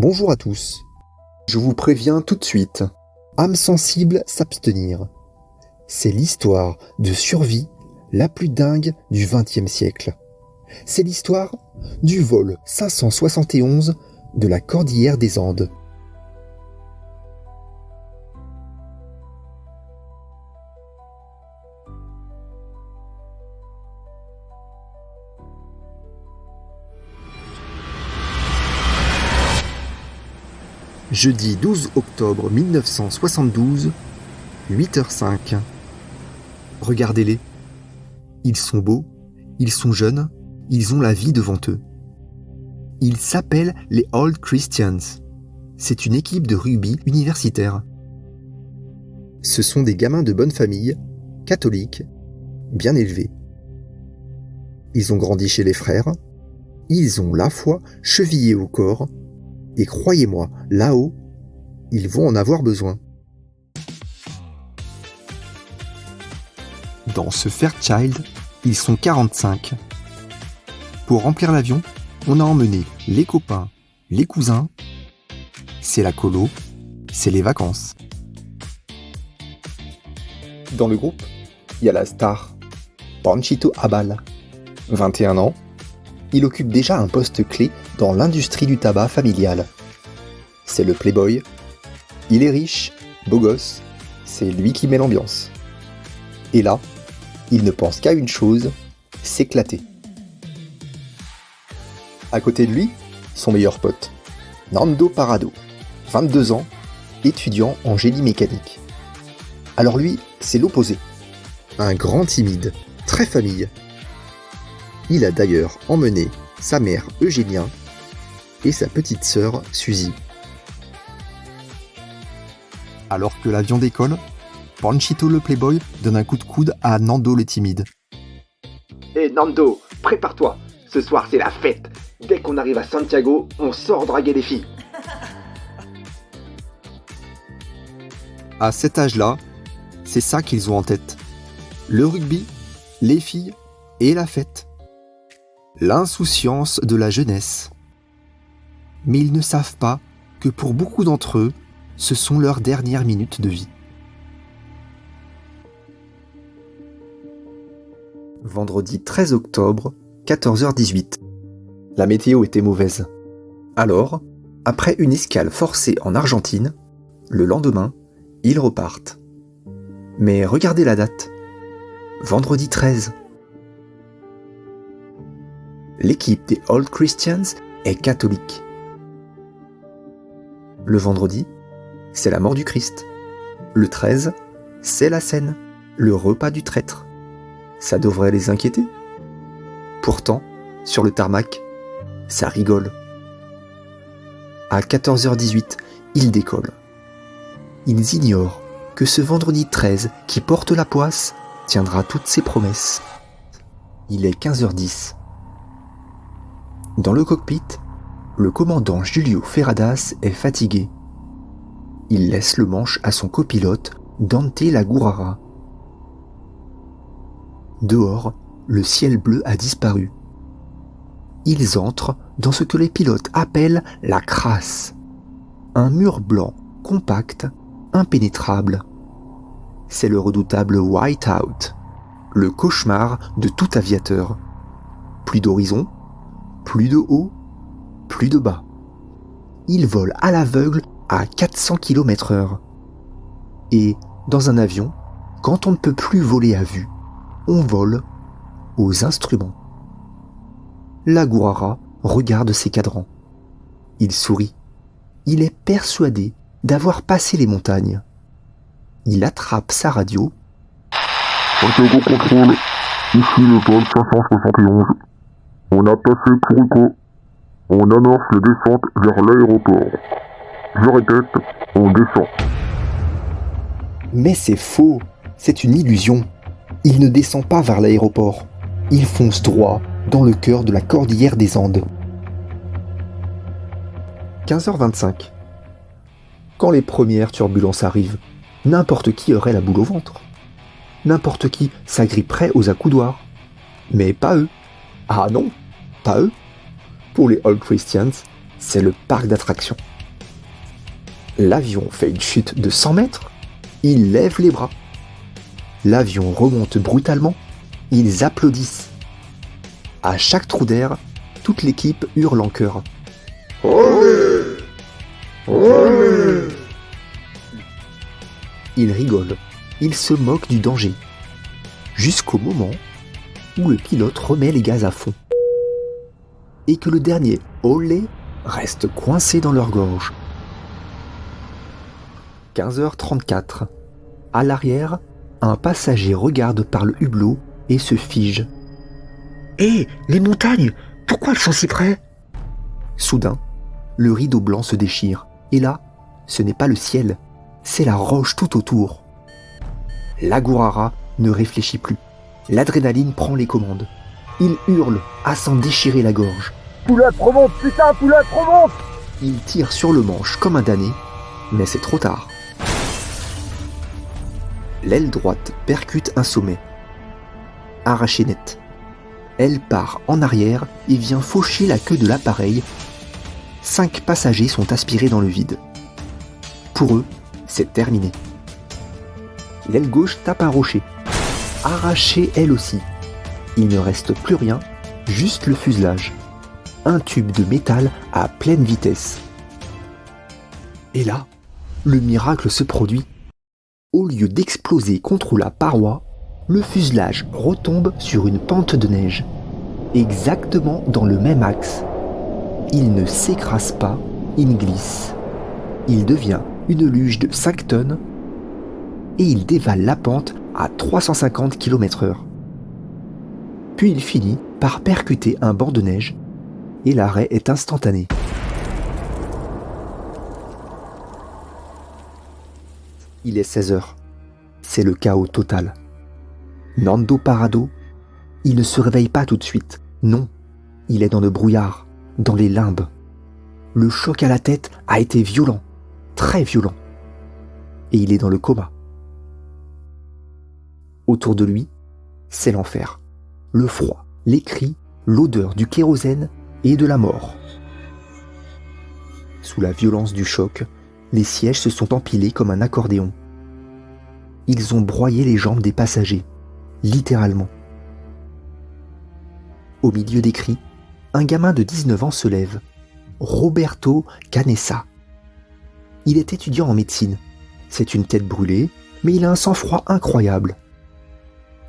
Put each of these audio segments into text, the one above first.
Bonjour à tous. Je vous préviens tout de suite. Âme sensible, s'abstenir. C'est l'histoire de survie la plus dingue du XXe siècle. C'est l'histoire du vol 571 de la Cordillère des Andes. Jeudi 12 octobre 1972, 8h05. Regardez-les. Ils sont beaux, ils sont jeunes, ils ont la vie devant eux. Ils s'appellent les Old Christians. C'est une équipe de rugby universitaire. Ce sont des gamins de bonne famille, catholiques, bien élevés. Ils ont grandi chez les frères, ils ont la foi chevillée au corps, et croyez-moi, là-haut, ils vont en avoir besoin. Dans ce Fairchild, ils sont 45. Pour remplir l'avion, on a emmené les copains, les cousins. C'est la colo, c'est les vacances. Dans le groupe, il y a la star, Panchito Abal, 21 ans. Il occupe déjà un poste clé dans l'industrie du tabac familial. C'est le playboy. Il est riche, beau gosse, c'est lui qui met l'ambiance. Et là, il ne pense qu'à une chose, s'éclater. À côté de lui, son meilleur pote, Nando Parado, 22 ans, étudiant en génie mécanique. Alors lui, c'est l'opposé. Un grand timide, très famille. Il a d'ailleurs emmené sa mère Eugénia et sa petite sœur Suzy. Alors que l'avion décolle, Panchito le playboy donne un coup de coude à Nando le timide. Hé Nando, prépare-toi, ce soir c'est la fête. Dès qu'on arrive à Santiago, on sort draguer les filles. À cet âge-là, c'est ça qu'ils ont en tête. Le rugby, les filles et la fête. L'insouciance de la jeunesse. Mais ils ne savent pas que pour beaucoup d'entre eux, ce sont leurs dernières minutes de vie. Vendredi 13 octobre, 14h18. La météo était mauvaise. Alors, après une escale forcée en Argentine, le lendemain, ils repartent. Mais regardez la date. Vendredi 13. L'équipe des Old Christians est catholique. Le vendredi, c'est la mort du Christ. Le 13, c'est la scène, le repas du traître. Ça devrait les inquiéter. Pourtant, sur le tarmac, ça rigole. À 14h18, ils décollent. Ils ignorent que ce vendredi 13 qui porte la poisse tiendra toutes ses promesses. Il est 15h10. Dans le cockpit, le commandant Julio Ferradas est fatigué. Il laisse le manche à son copilote Dante Lagurara. Dehors, le ciel bleu a disparu. Ils entrent dans ce que les pilotes appellent la crasse. Un mur blanc, compact, impénétrable. C'est le redoutable white-out, le cauchemar de tout aviateur. Plus d'horizon, plus de haut, plus de bas. Ils volent à l'aveugle à 400 km/h. Et dans un avion, quand on ne peut plus voler à vue, on vole aux instruments. Lagurara regarde ses cadrans. Il sourit. Il est persuadé d'avoir passé les montagnes. Il attrape sa radio. Santiago contrôle, ici le vol 571. On a passé Puruco. On amorce la descente vers l'aéroport. Je répète, on descend. Mais c'est faux, c'est une illusion. Il ne descend pas vers l'aéroport. Il fonce droit dans le cœur de la Cordillère des Andes. 15h25. Quand les premières turbulences arrivent, n'importe qui aurait la boule au ventre. N'importe qui s'agripperait aux accoudoirs. Mais pas eux. Ah non, pas eux. Pour les Old Christians, c'est le parc d'attractions. L'avion fait une chute de 100 mètres, ils lèvent les bras. L'avion remonte brutalement, ils applaudissent. À chaque trou d'air, toute l'équipe hurle en chœur. Olé! Olé! Ils rigolent, ils se moquent du danger. Jusqu'au moment où le pilote remet les gaz à fond. Et que le dernier olé reste coincé dans leur gorge. 15h34. À l'arrière, un passager regarde par le hublot et se fige. Hé, les montagnes, pourquoi elles sont si près? Soudain, le rideau blanc se déchire. Et là, ce n'est pas le ciel, c'est la roche tout autour. L'Agurara ne réfléchit plus. L'adrénaline prend les commandes. Il hurle à s'en déchirer la gorge. Poulet remonte, putain, poulet remonte! Il tire sur le manche comme un damné, mais c'est trop tard. L'aile droite percute un sommet. Arrachée net. Elle part en arrière et vient faucher la queue de l'appareil. 5 passagers sont aspirés dans le vide. Pour eux, c'est terminé. L'aile gauche tape un rocher. Arrachée elle aussi. Il ne reste plus rien, juste le fuselage. Un tube de métal à pleine vitesse. Et là, le miracle se produit. Au lieu d'exploser contre la paroi, le fuselage retombe sur une pente de neige, exactement dans le même axe. Il ne s'écrase pas, il glisse. Il devient une luge de 5 tonnes et il dévale la pente à 350 km/h. Puis il finit par percuter un banc de neige et l'arrêt est instantané. Il est 16h. C'est le chaos total. Nando Parado, il ne se réveille pas tout de suite. Non, il est dans le brouillard, dans les limbes. Le choc à la tête a été violent, très violent. Et il est dans le coma. Autour de lui, c'est l'enfer. Le froid, les cris, l'odeur du kérosène et de la mort. Sous la violence du choc, les sièges se sont empilés comme un accordéon. Ils ont broyé les jambes des passagers, littéralement. Au milieu des cris, un gamin de 19 ans se lève, Roberto Canessa. Il est étudiant en médecine. C'est une tête brûlée, mais il a un sang-froid incroyable.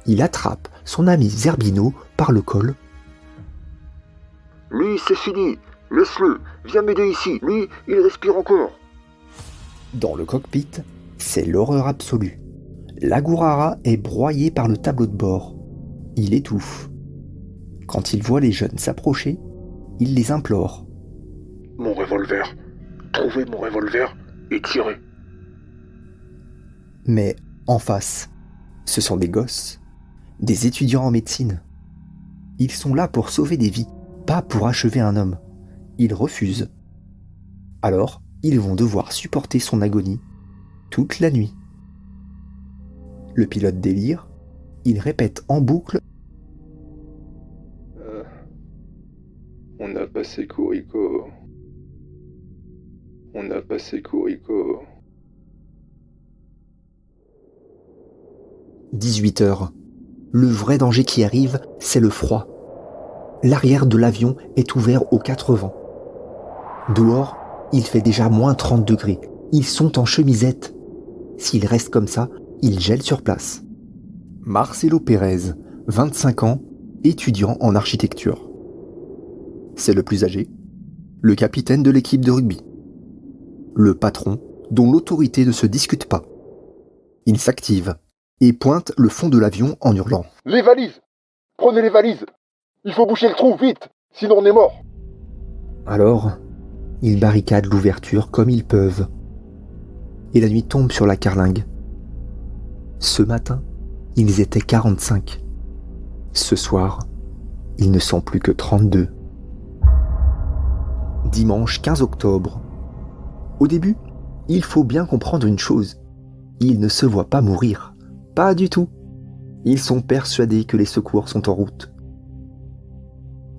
Il attrape son ami Zerbino par le col. Lui, c'est fini. Laisse-le. Viens m'aider ici. Lui, il respire encore. Dans le cockpit, c'est l'horreur absolue. L'Agurara est broyé par le tableau de bord. Il étouffe. Quand il voit les jeunes s'approcher, il les implore. Mon revolver. Trouvez mon revolver et tirez. Mais en face, ce sont des gosses, des étudiants en médecine. Ils sont là pour sauver des vies, pas pour achever un homme. Ils refusent. Alors, ils vont devoir supporter son agonie toute la nuit. Le pilote délire, il répète en boucle. On a passé Corico. On a passé Corico. 18h. Le vrai danger qui arrive, c'est le froid. L'arrière de l'avion est ouvert aux 4 vents. Dehors, il fait déjà moins 30 degrés. Ils sont en chemisette. S'ils restent comme ça, ils gèlent sur place. Marcelo Pérez, 25 ans, étudiant en architecture. C'est le plus âgé, le capitaine de l'équipe de rugby. Le patron, dont l'autorité ne se discute pas. Il s'active et pointe le fond de l'avion en hurlant. Les valises! Prenez les valises! Il faut boucher le trou, vite! Sinon on est mort! Alors, ils barricadent l'ouverture comme ils peuvent. Et la nuit tombe sur la carlingue. Ce matin, ils étaient 45. Ce soir, ils ne sont plus que 32. Dimanche 15 octobre. Au début, il faut bien comprendre une chose. Ils ne se voient pas mourir. Pas du tout. Ils sont persuadés que les secours sont en route.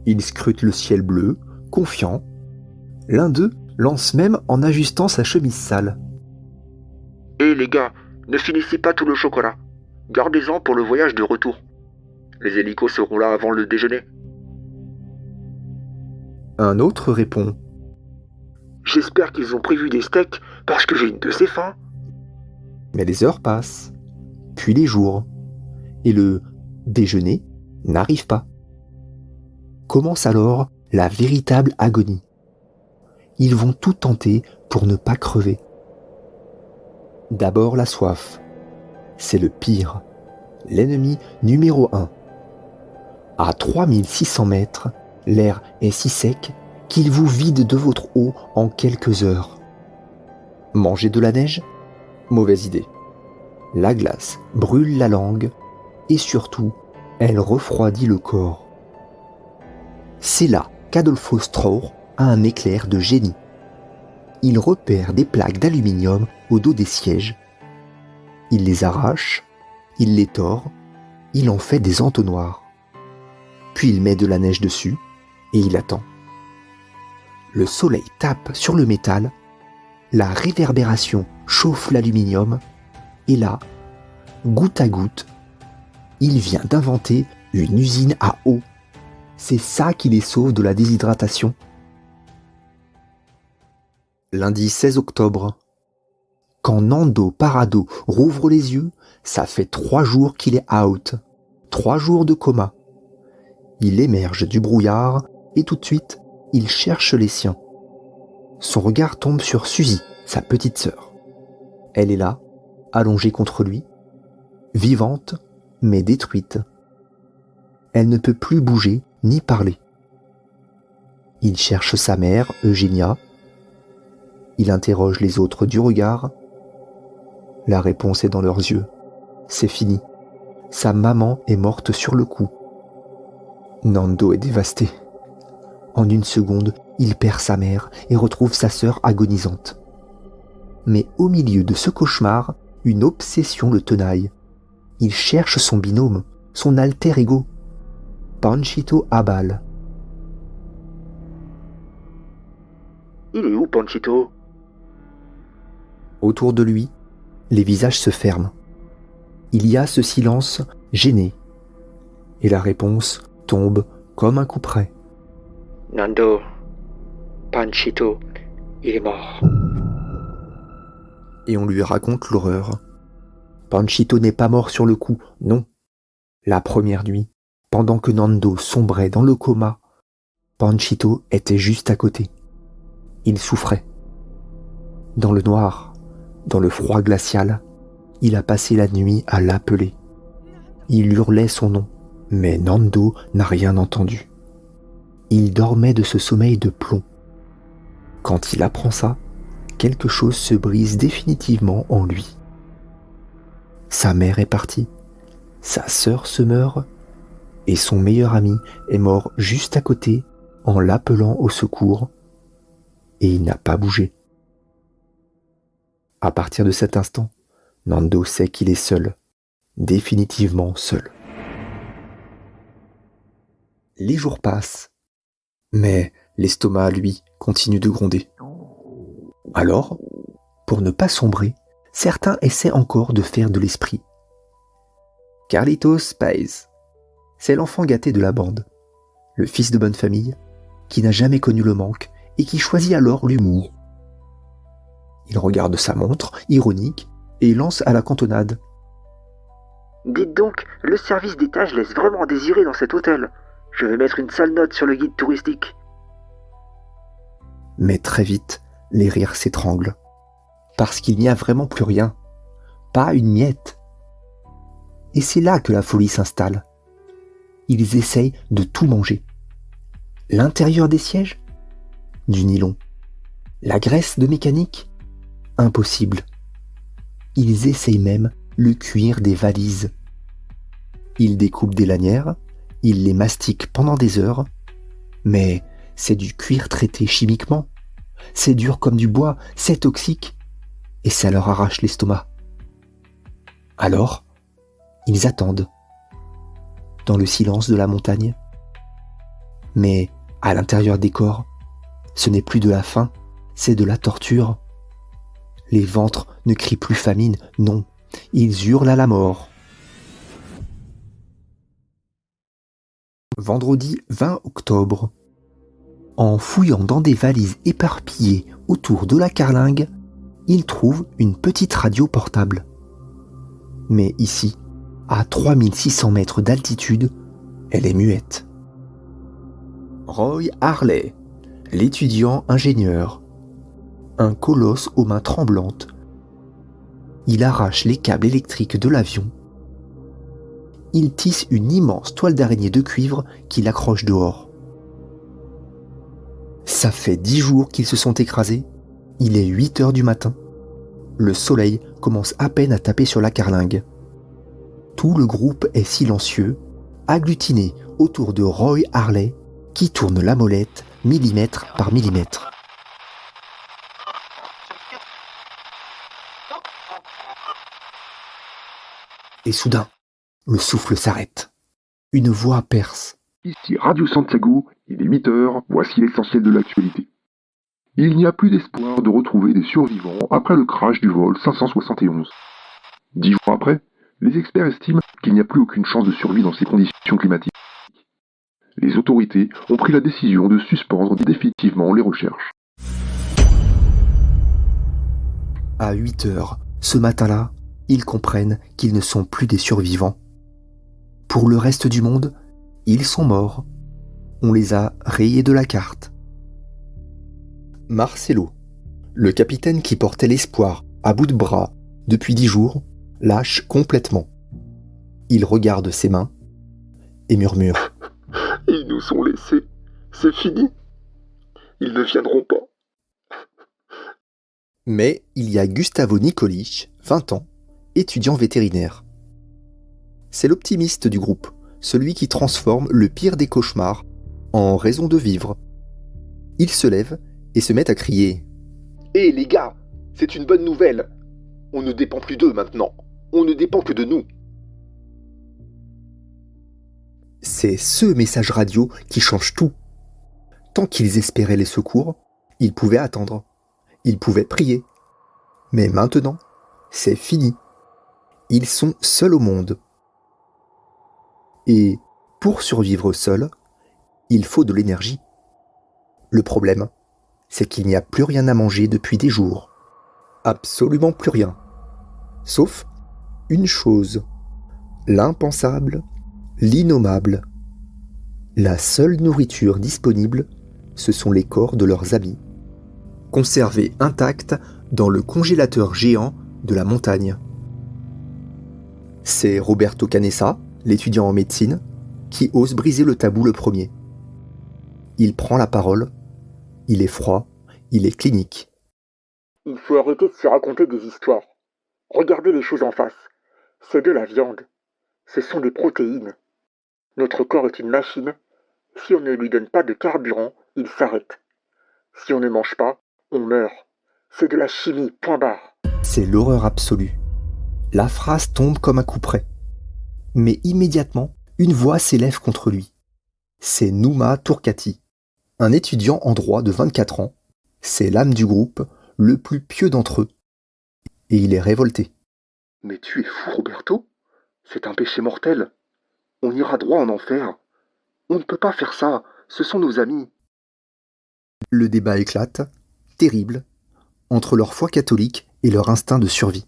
Ils scrutent le ciel bleu, confiants. L'un d'eux lance même en ajustant sa chemise sale. Hé les gars, ne finissez pas tout le chocolat. Gardez-en pour le voyage de retour. Les hélicos seront là avant le déjeuner. Un autre répond. J'espère qu'ils ont prévu des steaks parce que j'ai une de ces faim. Mais les heures passent, puis les jours, et le déjeuner n'arrive pas. Commence alors la véritable agonie. Ils vont tout tenter pour ne pas crever. D'abord la soif. C'est le pire, l'ennemi numéro 1. À 3600 mètres, l'air est si sec qu'il vous vide de votre eau en quelques heures. Manger de la neige ? Mauvaise idée. La glace brûle la langue et surtout, elle refroidit le corps. C'est là qu'Adolfo Strauch a un éclair de génie. Il repère des plaques d'aluminium au dos des sièges. Il les arrache, il les tord, il en fait des entonnoirs. Puis il met de la neige dessus et il attend. Le soleil tape sur le métal, la réverbération chauffe l'aluminium et là, goutte à goutte, il vient d'inventer une usine à eau. C'est ça qui les sauve de la déshydratation. Lundi 16 octobre. Quand Nando Parrado rouvre les yeux, ça fait 3 jours qu'il est out. 3 jours de coma. Il émerge du brouillard et tout de suite, il cherche les siens. Son regard tombe sur Suzy, sa petite sœur. Elle est là, allongée contre lui, vivante mais détruite. Elle ne peut plus bouger ni parler. Il cherche sa mère, Eugénia. Il interroge les autres du regard. La réponse est dans leurs yeux. C'est fini. Sa maman est morte sur le coup. Nando est dévasté. En une seconde, il perd sa mère et retrouve sa sœur agonisante. Mais au milieu de ce cauchemar, une obsession le tenaille. Il cherche son binôme, son alter ego, Panchito Abal. Il est où, Panchito ? Autour de lui, les visages se ferment. Il y a ce silence gêné. Et la réponse tombe comme un coup près. Nando, Panchito, il est mort. Et on lui raconte l'horreur. Panchito n'est pas mort sur le coup, non. La première nuit, pendant que Nando sombrait dans le coma, Panchito était juste à côté. Il souffrait. Dans le noir, dans le froid glacial, il a passé la nuit à l'appeler. Il hurlait son nom, mais Nando n'a rien entendu. Il dormait de ce sommeil de plomb. Quand il apprend ça, quelque chose se brise définitivement en lui. Sa mère est partie, sa sœur se meurt, et son meilleur ami est mort juste à côté en l'appelant au secours, et il n'a pas bougé. À partir de cet instant, Nando sait qu'il est seul, définitivement seul. Les jours passent, mais l'estomac, lui, continue de gronder. Alors, pour ne pas sombrer, certains essaient encore de faire de l'esprit. Carlitos Páez, c'est l'enfant gâté de la bande, le fils de bonne famille, qui n'a jamais connu le manque et qui choisit alors l'humour. Il regarde sa montre, ironique, et lance à la cantonade. Dites donc, le service d'étage laisse vraiment à désirer dans cet hôtel. Je vais mettre une sale note sur le guide touristique. Mais très vite, les rires s'étranglent. Parce qu'il n'y a vraiment plus rien. Pas une miette. Et c'est là que la folie s'installe. Ils essayent de tout manger. L'intérieur des sièges ? Du nylon. La graisse de mécanique ? Impossible. Ils essayent même le cuir des valises. Ils découpent des lanières, ils les mastiquent pendant des heures, mais c'est du cuir traité chimiquement. C'est dur comme du bois, c'est toxique, et ça leur arrache l'estomac. Alors, ils attendent, dans le silence de la montagne. Mais à l'intérieur des corps, Ce n'est plus de la faim, c'est de la torture. Les ventres ne crient plus famine, non, ils hurlent à la mort. Vendredi 20 octobre. En fouillant dans des valises éparpillées autour de la carlingue, il trouve une petite radio portable. Mais ici, à 3600 mètres d'altitude, elle est muette. Roy Harley, l'étudiant ingénieur, un colosse aux mains tremblantes. Il arrache les câbles électriques de l'avion. Il tisse une immense toile d'araignée de cuivre qu'il accroche dehors. Ça fait 10 jours qu'ils se sont écrasés. Il est 8 heures du matin. Le soleil commence à peine à taper sur la carlingue. Tout le groupe est silencieux, agglutiné autour de Roy Harley, qui tourne la molette millimètre par millimètre. Et soudain, le souffle s'arrête. Une voix perce. Ici Radio Santiago, il est 8 heures, voici l'essentiel de l'actualité. Il n'y a plus d'espoir de retrouver des survivants après le crash du vol 571. 10 jours après, les experts estiment qu'il n'y a plus aucune chance de survie dans ces conditions climatiques. Les autorités ont pris la décision de suspendre définitivement les recherches. À 8 heures, ce matin-là, ils comprennent qu'ils ne sont plus des survivants. Pour le reste du monde, ils sont morts. On les a rayés de la carte. Marcelo, le capitaine qui portait l'espoir à bout de bras depuis 10 jours, lâche complètement. Il regarde ses mains et murmure. Ils nous ont laissés, c'est fini. Ils ne viendront pas. Mais il y a Gustavo Nikolic, 20 ans, étudiant vétérinaire. C'est l'optimiste du groupe, celui qui transforme le pire des cauchemars en raison de vivre. Il se lève et se met à crier. « Hé les gars, c'est une bonne nouvelle. On ne dépend plus d'eux maintenant. On ne dépend que de nous. » C'est ce message radio qui change tout. Tant qu'ils espéraient les secours, ils pouvaient attendre. Ils pouvaient prier. Mais maintenant, c'est fini. Ils sont seuls au monde. Et pour survivre seul, il faut de l'énergie. Le problème, c'est qu'il n'y a plus rien à manger depuis des jours. Absolument plus rien. Sauf une chose. L'impensable, l'innommable. La seule nourriture disponible, ce sont les corps de leurs amis, conservés intacts dans le congélateur géant de la montagne. C'est Roberto Canessa, l'étudiant en médecine, qui ose briser le tabou le premier. Il prend la parole, il est froid, il est clinique. Il faut arrêter de se raconter des histoires. Regardez les choses en face. C'est de la viande. Ce sont des protéines. Notre corps est une machine. Si on ne lui donne pas de carburant, il s'arrête. Si on ne mange pas, on meurt. C'est de la chimie, point barre. C'est l'horreur absolue. La phrase tombe comme un coup près. Mais immédiatement, une voix s'élève contre lui. C'est Nouma Turcati, un étudiant en droit de 24 ans. C'est l'âme du groupe, le plus pieux d'entre eux. Et il est révolté. « Mais tu es fou, Roberto? C'est un péché mortel. On ira droit en enfer. On ne peut pas faire ça, ce sont nos amis. » Le débat éclate, terrible, entre leur foi catholique et leur instinct de survie.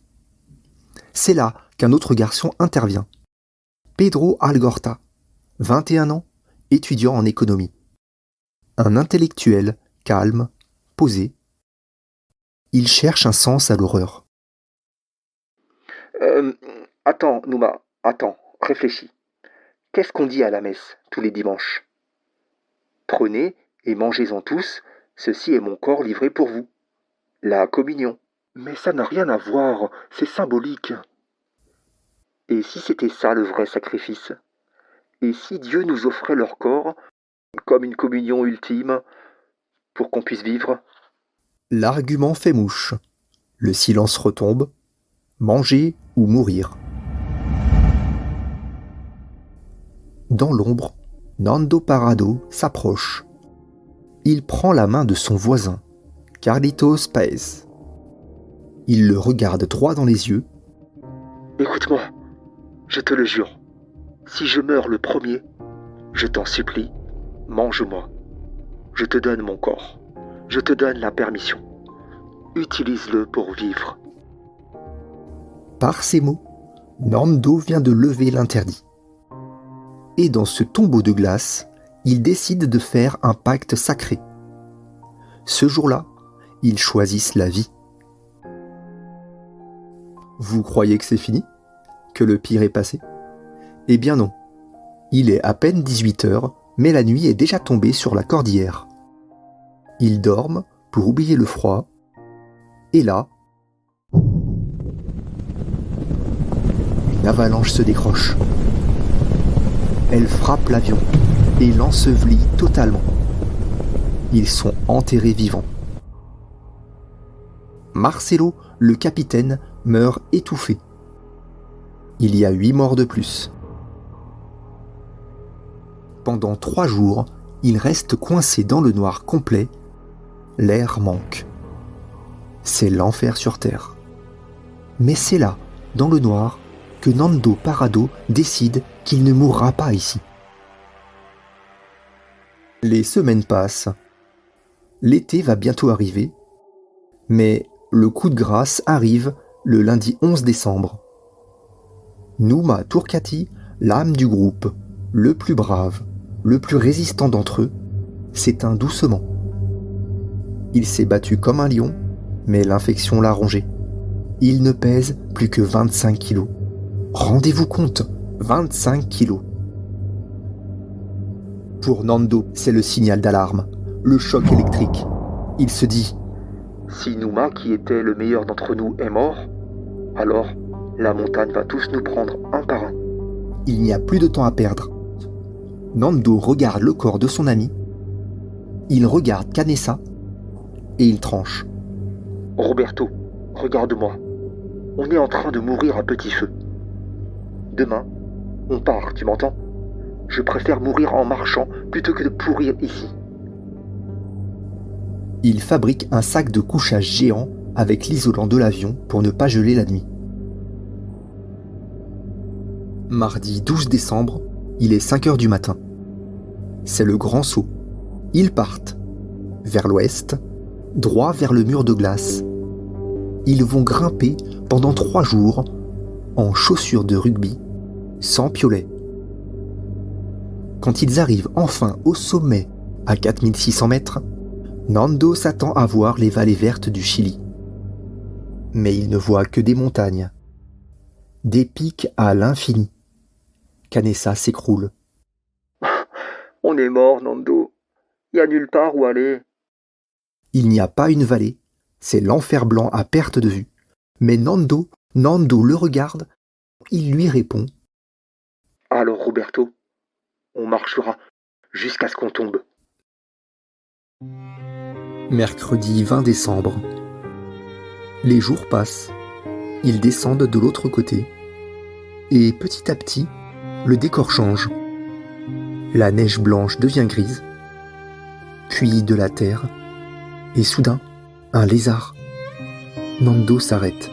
C'est là qu'un autre garçon intervient. Pedro Algorta, 21 ans, étudiant en économie. Un intellectuel, calme, posé. Il cherche un sens à l'horreur. Attends, Nouma, attends, réfléchis. Qu'est-ce qu'on dit à la messe tous les dimanches? Prenez et mangez-en tous, ceci est mon corps livré pour vous. La communion. Mais ça n'a rien à voir, c'est symbolique. Et si c'était ça le vrai sacrifice? Et si Dieu nous offrait leur corps comme une communion ultime pour qu'on puisse vivre? L'argument fait mouche. Le silence retombe. Manger ou mourir. Dans l'ombre, Nando Parrado s'approche. il prend la main de son voisin, Carlitos Paez. Il le regarde droit dans les yeux. Écoute-moi, je te le jure, si je meurs le premier, je t'en supplie, mange-moi. Je te donne mon corps, je te donne la permission. Utilise-le pour vivre. Par ces mots, Nando vient de lever l'interdit. Et dans ce tombeau de glace, ils décident de faire un pacte sacré. Ce jour-là, ils choisissent la vie. Vous croyez que c'est fini? Que le pire est passé? Eh bien non. Il est à peine 18h, mais la nuit est déjà tombée sur la cordillère. Ils dorment pour oublier le froid. Et là, une avalanche se décroche. Elle frappe l'avion et l'ensevelit totalement. Ils sont enterrés vivants. Marcelo, le capitaine, meurt étouffé. Il y a 8 morts de plus. Pendant 3 jours, il reste coincé dans le noir complet. L'air manque. C'est l'enfer sur Terre. Mais c'est là, dans le noir, que Nando Parrado décide qu'il ne mourra pas ici. Les semaines passent. L'été va bientôt arriver. Mais le coup de grâce arrive le lundi 11 décembre. Numa Turcati, l'âme du groupe, le plus brave, le plus résistant d'entre eux, s'éteint doucement. Il s'est battu comme un lion, mais l'infection l'a rongé. Il ne pèse plus que 25 kilos. Rendez-vous compte, 25 kilos. Pour Nando, c'est le signal d'alarme, le choc électrique. Il se dit: si Numa, qui était le meilleur d'entre nous, est mort, alors la montagne va tous nous prendre un par un. Il n'y a plus de temps à perdre. Nando regarde le corps de son ami. Il regarde Canessa et il tranche. Roberto, regarde-moi. On est en train de mourir à petit feu. Demain, on part, tu m'entends? Je préfère mourir en marchant plutôt que de pourrir ici. Il fabrique un sac de couchage géant avec l'isolant de l'avion pour ne pas geler la nuit. Mardi 12 décembre, il est 5h du matin. C'est le grand saut. Ils partent. Vers l'ouest, droit vers le mur de glace. Ils vont grimper pendant 3 jours en chaussures de rugby, sans piolet. Quand ils arrivent enfin au sommet, à 4600 mètres, Nando s'attend à voir les vallées vertes du Chili. Mais il ne voit que des montagnes. Des pics à l'infini. Canessa s'écroule. On est mort, Nando. Il n'y a nulle part où aller. Il n'y a pas une vallée. C'est l'enfer blanc à perte de vue. Mais Nando le regarde. Il lui répond. Alors, Roberto, on marchera jusqu'à ce qu'on tombe. Mercredi 20 décembre. Les jours passent. Ils descendent de l'autre côté. Et petit à petit, le décor change. La neige blanche devient grise. Puis de la terre. Et soudain, un lézard. Nando s'arrête.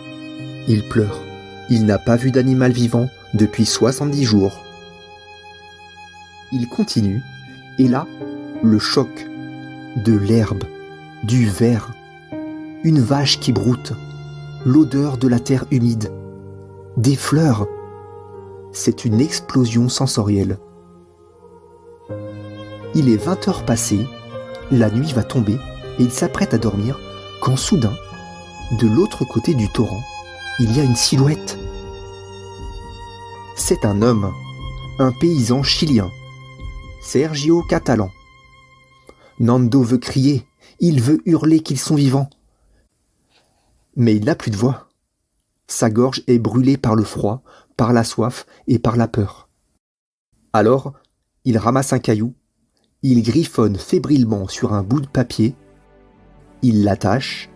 Il pleure. Il n'a pas vu d'animal vivant depuis 70 jours. Il continue. Et là, le choc. De l'herbe. Du verre. Une vache qui broute. L'odeur de la terre humide. Des fleurs. C'est une explosion sensorielle. Il est 20h passées, la nuit va tomber et il s'apprête à dormir quand soudain, de l'autre côté du torrent, il y a une silhouette. C'est un homme, un paysan chilien, Sergio Catalan. Nando veut crier, il veut hurler qu'ils sont vivants. Mais il n'a plus de voix. Sa gorge est brûlée par le froid, par la soif et par la peur. Alors, il ramasse un caillou, il griffonne fébrilement sur un bout de papier, il l'attache,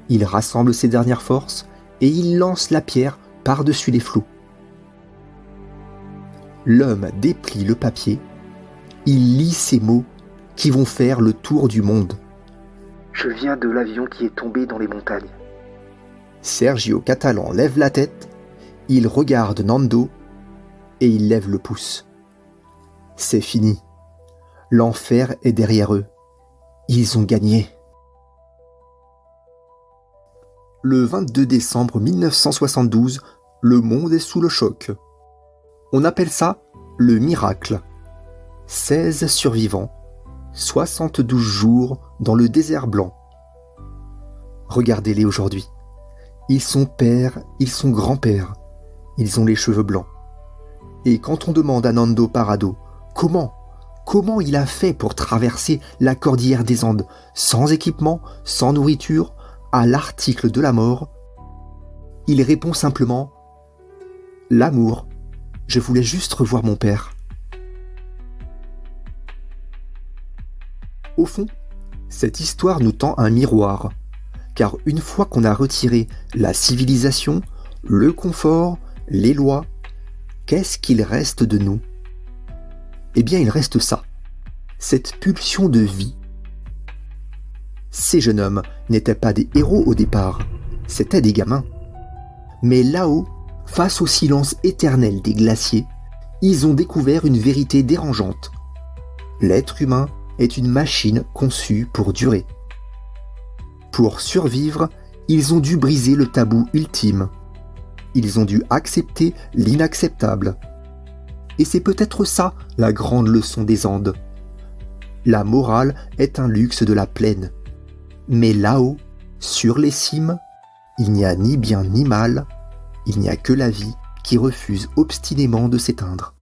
il rassemble ses dernières forces et il lance la pierre par-dessus les flots. L'homme déplie le papier, il lit ces mots qui vont faire le tour du monde. Je viens de l'avion qui est tombé dans les montagnes. Sergio Catalan lève la tête, il regarde Nando et il lève le pouce. C'est fini. L'enfer est derrière eux. Ils ont gagné. Le 22 décembre 1972, le monde est sous le choc. On appelle ça le miracle. 16 survivants, 72 jours dans le désert blanc. Regardez-les aujourd'hui. Ils sont pères, ils sont grands-pères. Ils ont les cheveux blancs. Et quand on demande à Nando Parrado comment il a fait pour traverser la cordillère des Andes sans équipement, sans nourriture, à l'article de la mort, il répond simplement « L'amour, je voulais juste revoir mon père. » Au fond, cette histoire nous tend un miroir, car une fois qu'on a retiré la civilisation, le confort, les lois, qu'est-ce qu'il reste de nous ? Eh bien, il reste ça, cette pulsion de vie. Ces jeunes hommes n'étaient pas des héros au départ, c'étaient des gamins. Mais là-haut, face au silence éternel des glaciers, ils ont découvert une vérité dérangeante. L'être humain est une machine conçue pour durer. Pour survivre, ils ont dû briser le tabou ultime. Ils ont dû accepter l'inacceptable. Et c'est peut-être ça la grande leçon des Andes. La morale est un luxe de la plaine. Mais là-haut, sur les cimes, il n'y a ni bien ni mal, il n'y a que la vie qui refuse obstinément de s'éteindre.